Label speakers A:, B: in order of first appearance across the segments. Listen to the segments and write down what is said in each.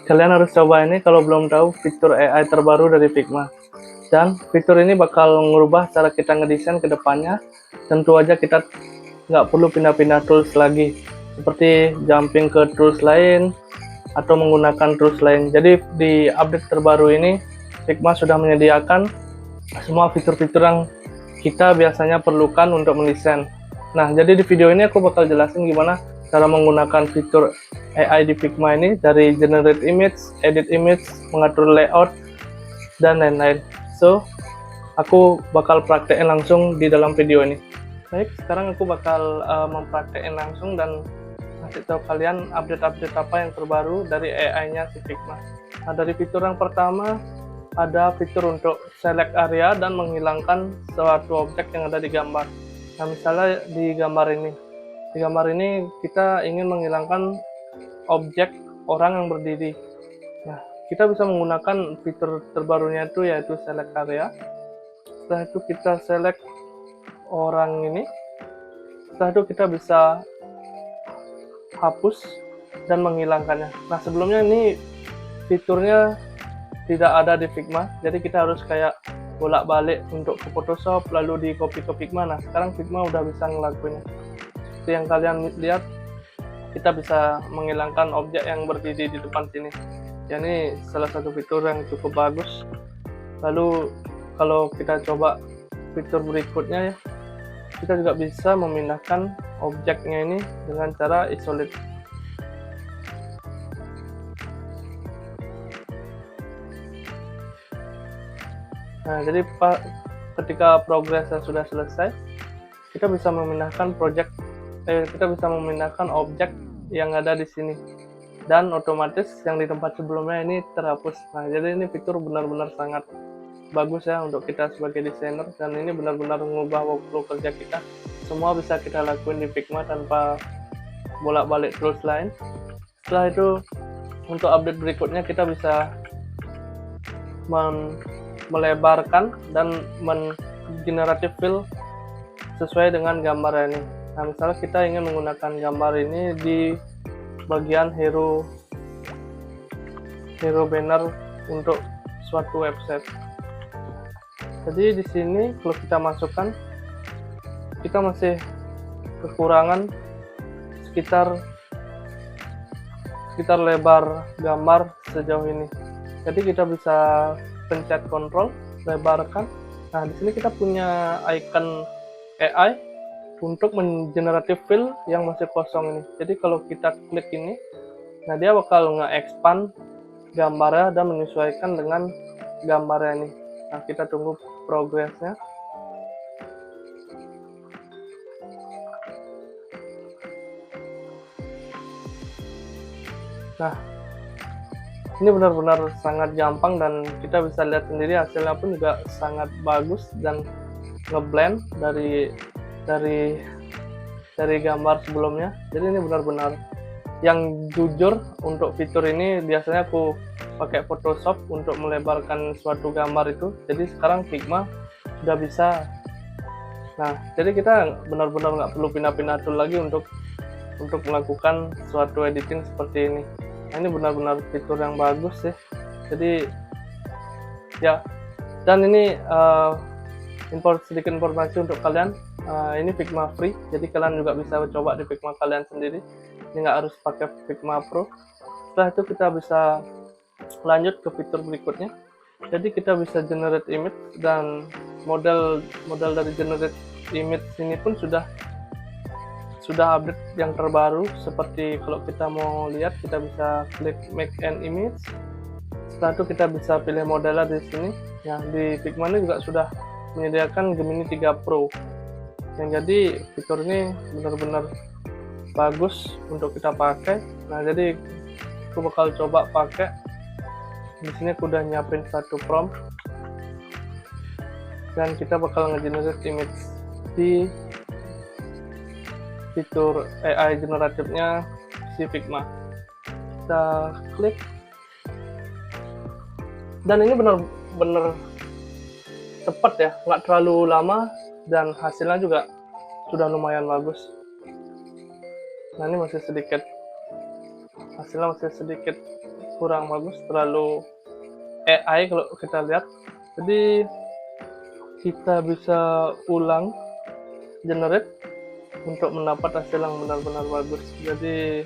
A: Kalian harus coba ini kalau belum tahu fitur AI terbaru dari Figma. Dan fitur ini bakal mengubah cara kita ngedesain ke depannya. Tentu aja kita nggak perlu pindah-pindah tools lagi, seperti jumping ke tools lain atau menggunakan tools lain. Jadi di update terbaru ini, Figma sudah menyediakan semua fitur-fitur yang kita biasanya perlukan untuk mendesain. Nah, jadi di video ini aku bakal jelasin gimana cara menggunakan fitur AI di Figma ini, dari generate image, edit image, mengatur layout, dan lain-lain. So, aku bakal praktekin langsung di dalam video ini. Baik, sekarang aku bakal mempraktekin langsung dan kasih tahu kalian update-update apa yang terbaru dari AI-nya si Figma. Nah, dari fitur yang pertama, ada fitur untuk select area dan menghilangkan suatu objek yang ada di gambar. Nah, misalnya di gambar ini kita ingin menghilangkan objek orang yang berdiri. Nah, kita bisa menggunakan fitur terbarunya itu, yaitu select area. Setelah itu kita select orang ini. Setelah itu kita bisa hapus dan menghilangkannya. Nah, sebelumnya ini fiturnya tidak ada di Figma, jadi kita harus kayak bolak-balik untuk ke Photoshop lalu di copy ke Figma. Nah, sekarang Figma udah bisa ngelakuinnya. Seperti yang kalian lihat, kita bisa menghilangkan objek yang berdiri di depan sini. Ya, ini salah satu fitur yang cukup bagus. Lalu kalau kita coba fitur berikutnya ya, kita juga bisa memindahkan objeknya ini dengan cara isolate. Nah, jadi ketika progresnya sudah selesai, kita bisa memindahkan objek yang ada di sini, dan otomatis yang di tempat sebelumnya ini terhapus. Nah, jadi ini fitur benar-benar sangat bagus ya untuk kita sebagai desainer, dan ini benar-benar mengubah workflow kerja kita. Semua bisa kita lakuin di Figma tanpa bolak-balik tools lain. Setelah itu, untuk update berikutnya kita bisa melebarkan dan mengeneratif fill sesuai dengan gambar ini. Nah, misalnya kita ingin menggunakan gambar ini di bagian hero banner untuk suatu website. Jadi di sini kalau kita masukkan, kita masih kekurangan sekitar lebar gambar sejauh ini. Jadi kita bisa pencet Ctrl, lebarkan. Nah, di sini kita punya icon AI untuk mengeneratif fill yang masih kosong ini. Jadi kalau kita klik ini, nah dia bakal nge-expand gambarnya dan menyesuaikan dengan gambarnya ini. Nah, kita tunggu progresnya. Nah, ini benar-benar sangat gampang dan kita bisa lihat sendiri hasilnya pun juga sangat bagus dan ngeblend dari gambar sebelumnya. Jadi ini benar-benar yang jujur. Untuk fitur ini biasanya aku pakai Photoshop untuk melebarkan suatu gambar itu. Jadi sekarang Figma sudah bisa. Nah, jadi kita benar-benar nggak perlu pindah-pindah tool lagi untuk melakukan suatu editing seperti ini. Nah, ini benar-benar fitur yang bagus ya. Jadi ya, dan ini sedikit informasi untuk kalian. Ini Figma free, jadi kalian juga bisa coba di Figma kalian sendiri. Ini nggak harus pakai Figma Pro. Setelah itu kita bisa lanjut ke fitur berikutnya. Jadi kita bisa generate image, dan model dari generate image ini pun sudah update yang terbaru. Seperti kalau kita mau lihat, kita bisa klik make an image. Setelah itu kita bisa pilih modelnya di sini. Ya, di Figma ini juga sudah menyediakan Gemini 3 Pro. Yang jadi fitur ini benar-benar bagus untuk kita pakai. Nah, jadi aku bakal coba pakai. Di sini aku udah nyiapin satu prompt, dan kita bakal nge-generate image di fitur AI generatifnya si Figma. Kita klik, dan ini benar-benar cepat ya, nggak terlalu lama, dan hasilnya juga sudah lumayan bagus. Nah, ini hasilnya masih sedikit kurang bagus, terlalu AI kalau kita lihat. Jadi kita bisa ulang generate untuk mendapat hasil yang benar-benar bagus. Jadi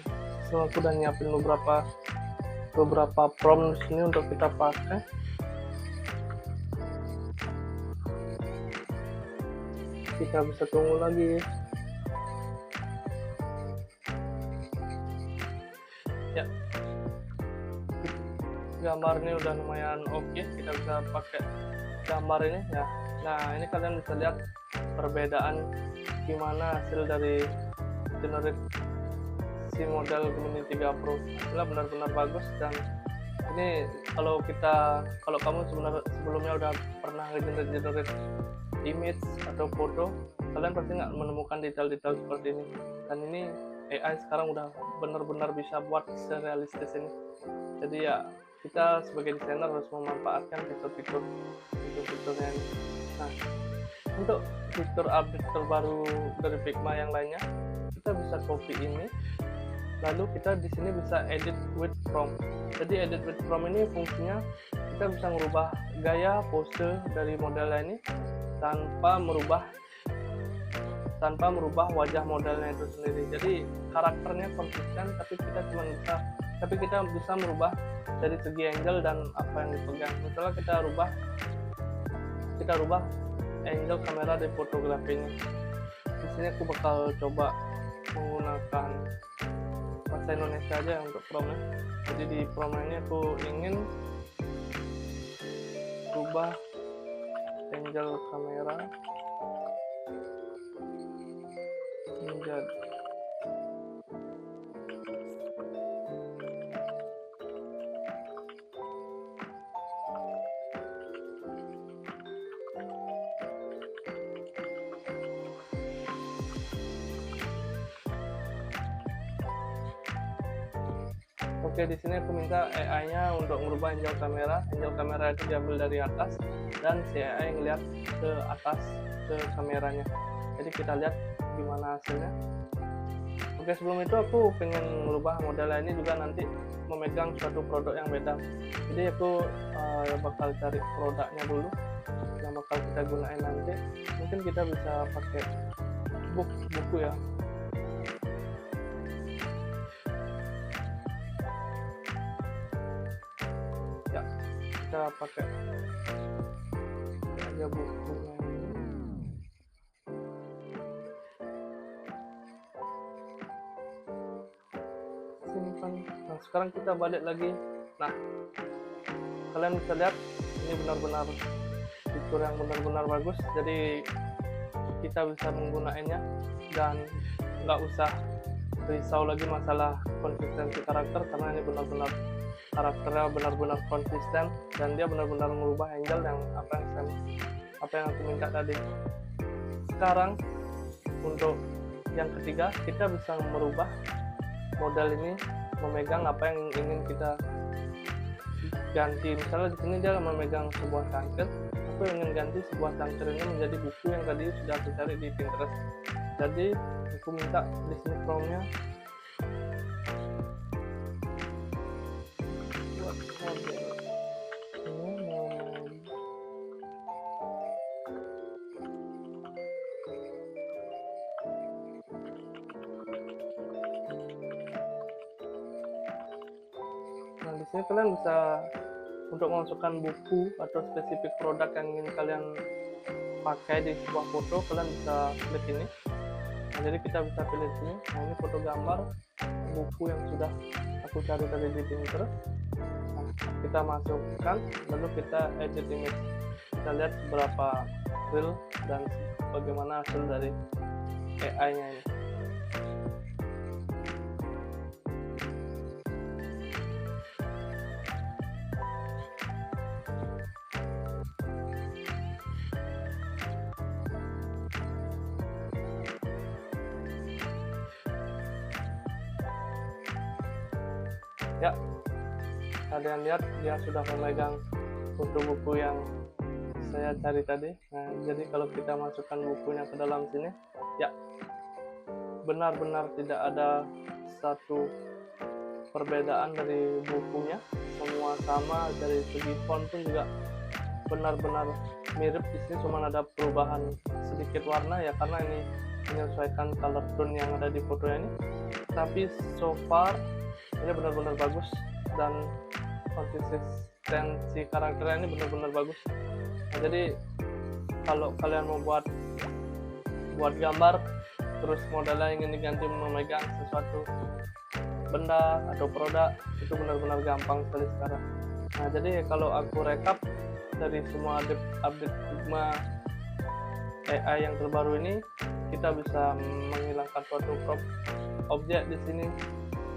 A: aku udah nyiapin beberapa prompt di sini untuk kita pakai. Kita bisa tunggu lagi. Ya, gambarnya udah lumayan oke. Kita bisa pakai gambar ini ya. Nah, ini kalian bisa lihat perbedaan gimana hasil dari generate si model Gemini 3 Pro. Hasilnya benar-benar bagus, dan ini kalau kamu sebelumnya udah pernah generate image atau foto, kalian pasti nggak menemukan detail-detail seperti ini. Dan ini AI sekarang udah benar-benar bisa buat serealistis ini. Jadi ya, kita sebagai desainer harus memanfaatkan fitur-fiturnya ini. Nah, untuk fitur update terbaru dari Figma yang lainnya, kita bisa copy ini, lalu kita di sini bisa edit with prompt. Jadi edit with prompt ini fungsinya kita bisa merubah gaya pose dari modelnya ini tanpa merubah wajah modelnya itu sendiri. Jadi karakternya konsisten, tapi kita bisa merubah dari segi angle dan apa yang dipegang. Misalnya kita rubah angle kamera di fotografinya. Di sini aku bakal coba menggunakan bahasa Indonesia aja untuk prompt-nya. Jadi di prompt ini aku ingin rubah angle kamera menjadi Oke, di sini aku minta AI-nya untuk merubah angle kamera. Angle kamera itu diambil dari atas dan si AI ngeliat ke atas ke kameranya. Jadi kita lihat gimana hasilnya. Oke, sebelum itu aku pengen merubah model ini juga nanti memegang suatu produk yang beda. Jadi aku bakal cari produknya dulu yang bakal kita gunain nanti. Mungkin kita bisa pakai buku ya. Kita pakai aja bukunya ini. Simpan. Nah, sekarang kita balik lagi. Nah, kalian bisa lihat ini benar-benar fitur yang benar-benar bagus. Jadi kita bisa menggunakannya dan nggak usah risau lagi masalah konsistensi karakter, karena ini benar-benar karakternya benar-benar konsisten dan dia benar-benar mengubah angle yang apa yang aku minta tadi. Sekarang untuk yang ketiga, kita bisa merubah model ini memegang apa yang ingin kita ganti. Misalnya di sini dia memegang sebuah cangkir, aku ingin ganti sebuah cangkir ini menjadi buku yang tadi sudah aku cari di Pinterest. Jadi aku minta di sini prompt-nya di sini kalian bisa untuk memasukkan buku atau spesifik produk yang ingin kalian pakai di sebuah foto, kalian bisa klik ini. Nah, jadi kita bisa pilih sini. Nah, ini foto gambar buku yang sudah aku cari tadi di Pinterest. Nah, kita masukkan, lalu kita edit image. Kita lihat seberapa real dan bagaimana hasil dari AI-nya ini. Ya, kalian lihat dia sudah memegang untuk buku yang saya cari tadi. Nah, jadi kalau kita masukkan bukunya ke dalam sini, ya benar-benar tidak ada satu perbedaan dari bukunya. sama, dari segi font pun juga benar-benar mirip. Di sini cuma ada perubahan sedikit warna ya, karena ini menyesuaikan color tone yang ada di fotonya ini. Tapi so far ini benar-benar bagus, dan konsistensi karakternya ini benar-benar bagus. Nah, jadi kalau kalian mau buat gambar terus modelnya ingin diganti memegang sesuatu benda atau produk, itu benar-benar gampang sekali sekarang. Nah, jadi kalau aku rekap dari semua update Figma AI yang terbaru ini, kita bisa menghilangkan suatu crop objek di sini,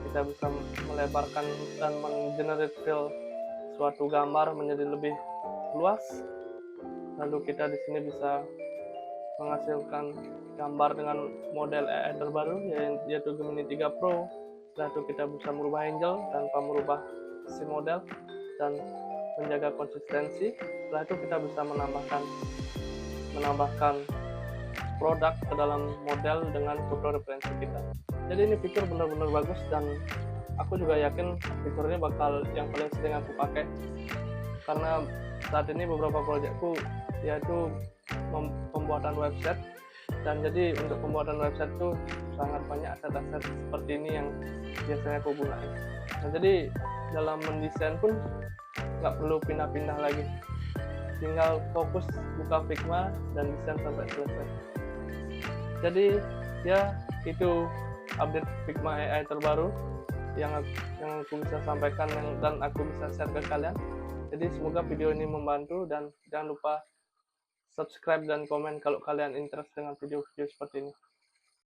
A: kita bisa melebarkan dan menggenerate fill suatu gambar menjadi lebih luas. Lalu kita di sini bisa menghasilkan gambar dengan model AI terbaru, yaitu Gemini 3 Pro. Setelah itu kita bisa merubah angel tanpa merubah si model dan menjaga konsistensi. Setelah itu kita bisa menambahkan produk ke dalam model dengan foto referensi kita. Jadi ini fitur benar-benar bagus, dan aku juga yakin fitur ini bakal yang paling sering aku pakai, karena saat ini beberapa proyekku yaitu pembuatan website, dan jadi untuk pembuatan website itu sangat banyak aset-aset seperti ini yang biasanya aku gunakan. Nah, jadi dalam mendesain pun nggak perlu pindah-pindah lagi, tinggal fokus buka Figma dan desain sampai selesai. Jadi ya, itu update Figma AI terbaru yang aku bisa sampaikan dan aku bisa share ke kalian. Jadi semoga video ini membantu, dan jangan lupa subscribe dan komen kalau kalian interest dengan video-video seperti ini.